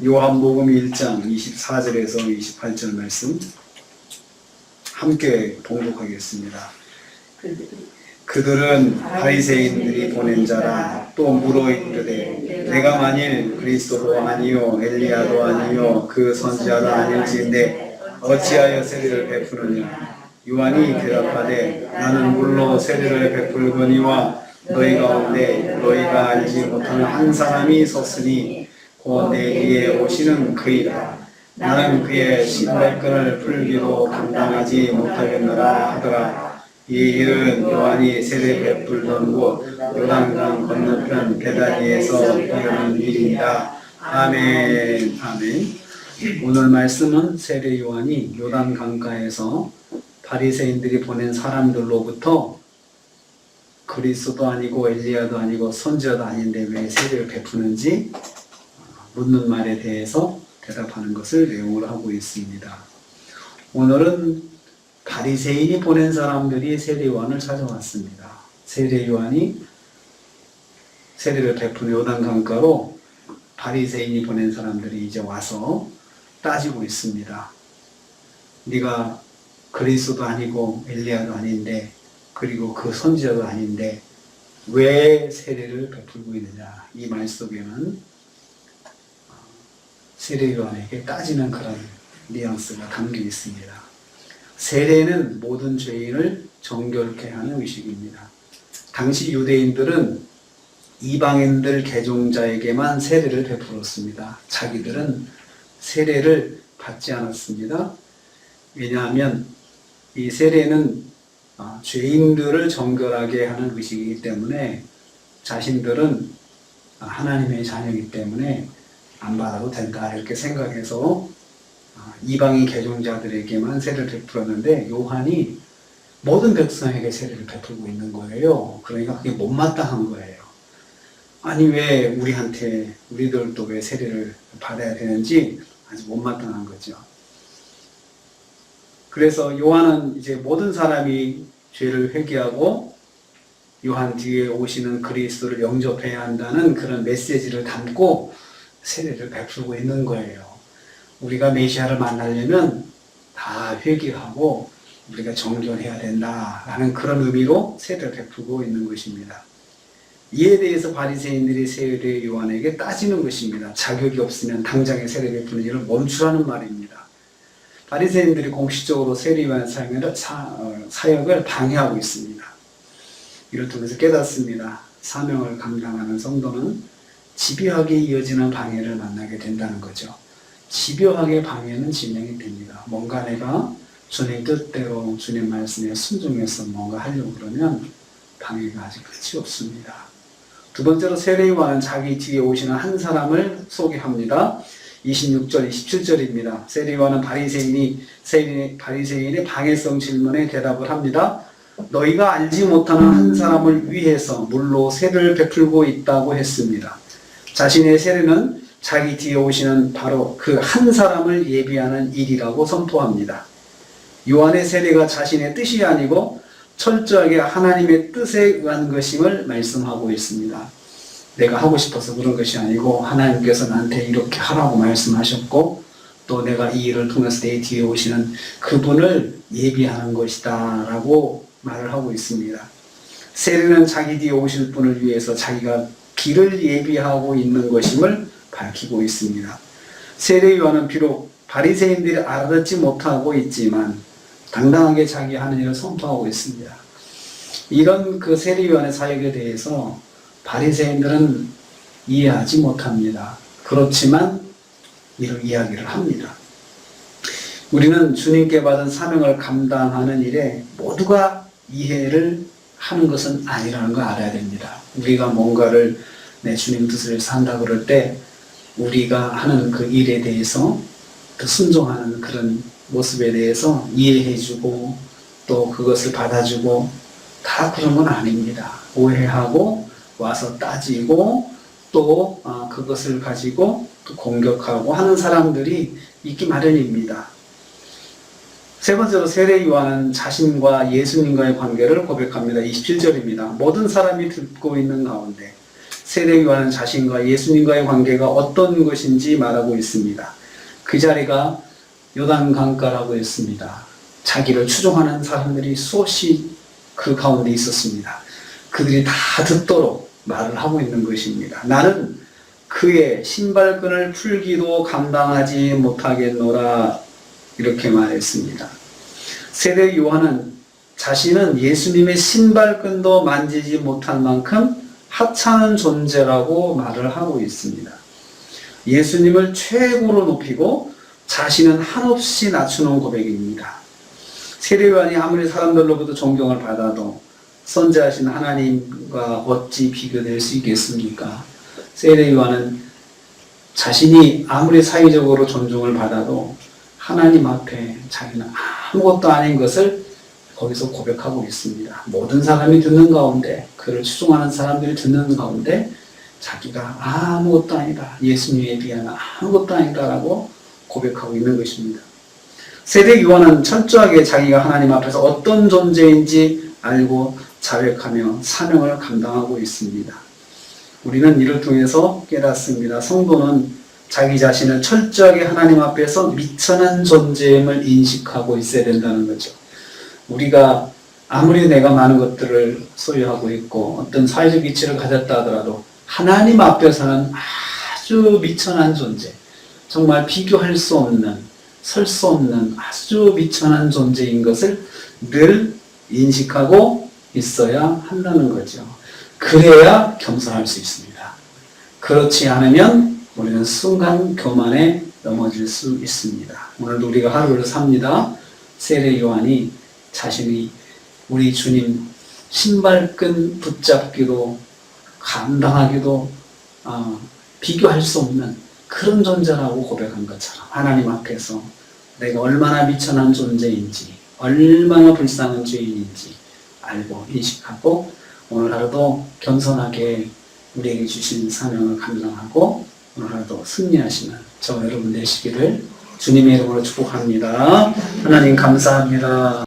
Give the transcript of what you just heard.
요한복음 1장 24절에서 28절 말씀 함께 봉독하겠습니다. 그들은 바리새인들이 보낸 자라. 또 물어 이르되 내가 만일 그리스도도 아니요 엘리야도 아니요 그 선지자도 아닐지인데 어찌하여 세례를 베푸느냐. 요한이 대답하되 나는 물로 세례를 베풀거니와 너희 가운데 너희가 알지 못하는 한 사람이 섰으니 곧 내 뒤에 오시는 그이라. 나는 그의 신발끈을 풀기도 감당하지 못하겠노라 하더라. 이 일은 요한이 세례 베풀던 곳 요단강 건너편 베다니에서 이르는 일이니라. 아멘. 아멘. 오늘 말씀은 세례 요한이 요단 강가에서 바리새인들이 보낸 사람들로부터 그리스도도 아니고 엘리야도 아니고 선지자도 아닌데 왜 세례를 베푸는지 묻는 말에 대해서 대답하는 것을 내용으로 하고 있습니다. 오늘은 바리새인이 보낸 사람들이 세례 요한을 찾아왔습니다. 세례 요한이 세례를 베푸는 요단 강가로 바리새인이 보낸 사람들이 이제 와서 따지고 있습니다. 네가 그리스도도 아니고 엘리야도 아닌데 그리고 그 선지자도 아닌데 왜 세례를 베풀고 있느냐. 이 말 속에는 세례 요한에게 따지는 그런 뉘앙스가 담겨 있습니다. 세례는 모든 죄인을 정결케 하는 의식입니다. 당시 유대인들은 이방인들 개종자에게만 세례를 베풀었습니다. 자기들은 세례를 받지 않았습니다. 왜냐하면 이 세례는 죄인들을 정결하게 하는 의식이기 때문에 자신들은 하나님의 자녀이기 때문에 안 받아도 된다 이렇게 생각해서 이방인 개종자들에게만 세례를 베풀었는데 요한이 모든 백성에게 세례를 베풀고 있는 거예요. 그러니까 그게 못마땅한 거예요. 아니 왜 우리들도 왜 세례를 받아야 되는지 아주 못마땅한 거죠. 그래서 요한은 이제 모든 사람이 죄를 회개하고 요한 뒤에 오시는 그리스도를 영접해야 한다는 그런 메시지를 담고 세례를 베풀고 있는 거예요. 우리가 메시아를 만나려면 다 회개하고 우리가 정결해야 된다라는 그런 의미로 세례를 베풀고 있는 것입니다. 이에 대해서 바리새인들이 세례 요한에게 따지는 것입니다. 자격이 없으면 당장에 세례 베푸는 일을 멈추라는 말입니다. 바리새인들이 공식적으로 세례 요한 사역을 방해하고 있습니다. 이를 통해서 깨닫습니다. 사명을 감당하는 성도는 집요하게 이어지는 방해를 만나게 된다는 거죠. 집요하게 방해는 진행이 됩니다. 뭔가 내가 주님 뜻대로 주님 말씀에 순종해서 뭔가 하려고 그러면 방해가 아직 끝이 없습니다. 두 번째로 세례 요한은 자기 뒤에 오시는 한 사람을 소개합니다. 26절, 27절입니다. 세례 요한은 바리새인의 방해성 질문에 대답을 합니다. 너희가 알지 못하는 한 사람을 위해서 물로 세례를 베풀고 있다고 했습니다. 자신의 세례는 자기 뒤에 오시는 바로 그 한 사람을 예비하는 일이라고 선포합니다. 요한의 세례가 자신의 뜻이 아니고 철저하게 하나님의 뜻에 의한 것임을 말씀하고 있습니다. 내가 하고 싶어서 그런 것이 아니고 하나님께서 나한테 이렇게 하라고 말씀하셨고 또 내가 이 일을 통해서 내 뒤에 오시는 그분을 예비하는 것이다 라고 말을 하고 있습니다. 세례는 자기 뒤에 오실 분을 위해서 자기가 길을 예비하고 있는 것임을 밝히고 있습니다. 세례 요한은 비록 바리새인들이 알아듣지 못하고 있지만 당당하게 자기 하는 일을 선포하고 있습니다. 이런 그 세례 요한의 사역에 대해서 바리새인들은 이해하지 못합니다. 그렇지만 이런 이야기를 합니다. 우리는 주님께 받은 사명을 감당하는 일에 모두가 이해를 하는 것은 아니라는 걸 알아야 됩니다. 우리가 뭔가를 내 주님 뜻을 산다 그럴 때 우리가 하는 그 일에 대해서 또 순종하는 그런 모습에 대해서 이해해주고 또 그것을 받아주고 다 그런 건 아닙니다. 오해하고 와서 따지고 또 그것을 가지고 또 공격하고 하는 사람들이 있기 마련입니다. 세 번째로 세례 요한은 자신과 예수님과의 관계를 고백합니다. 27절입니다. 모든 사람이 듣고 있는 가운데 세례 요한은 자신과 예수님과의 관계가 어떤 것인지 말하고 있습니다. 그 자리가 요단 강가라고 했습니다. 자기를 추종하는 사람들이 수없이 그 가운데 있었습니다. 그들이 다 듣도록 말을 하고 있는 것입니다. 나는 그의 신발끈을 풀기도 감당하지 못하겠노라, 이렇게 말했습니다. 세례 요한은 자신은 예수님의 신발끈도 만지지 못할 만큼 하찮은 존재라고 말을 하고 있습니다. 예수님을 최고로 높이고 자신은 한없이 낮추는 고백입니다. 세례 요한이 아무리 사람들로부터 존경을 받아도 선지하신 하나님과 어찌 비교될 수 있겠습니까? 세례 요한은 자신이 아무리 사회적으로 존중을 받아도 하나님 앞에 자기는 아무것도 아닌 것을 거기서 고백하고 있습니다. 모든 사람이 듣는 가운데, 그를 추종하는 사람들이 듣는 가운데 자기가 아무것도 아니다, 예수님에 비하면 아무것도 아니다라고 고백하고 있는 것입니다. 세례 요한은 철저하게 자기가 하나님 앞에서 어떤 존재인지 알고 자백하며 사명을 감당하고 있습니다. 우리는 이를 통해서 깨닫습니다. 성도는 자기 자신을 철저하게 하나님 앞에서 미천한 존재임을 인식하고 있어야 된다는 거죠. 우리가 아무리 내가 많은 것들을 소유하고 있고 어떤 사회적 위치를 가졌다 하더라도 하나님 앞에서는 아주 미천한 존재, 정말 비교할 수 없는, 설 수 없는 아주 미천한 존재인 것을 늘 인식하고 있어야 한다는 거죠. 그래야 겸손할 수 있습니다. 그렇지 않으면 우리는 순간 교만에 넘어질 수 있습니다. 오늘도 우리가 하루를 삽니다. 세례 요한이 자신이 우리 주님 신발끈 붙잡기도 감당하기도 비교할 수 없는 그런 존재라고 고백한 것처럼 하나님 앞에서 내가 얼마나 미천한 존재인지, 얼마나 불쌍한 죄인인지 알고 인식하고 오늘 하루도 겸손하게 우리에게 주신 사명을 감당하고 오늘 하루도 승리하시는 저 여러분 되시기를 주님의 이름으로 축복합니다. 하나님 감사합니다.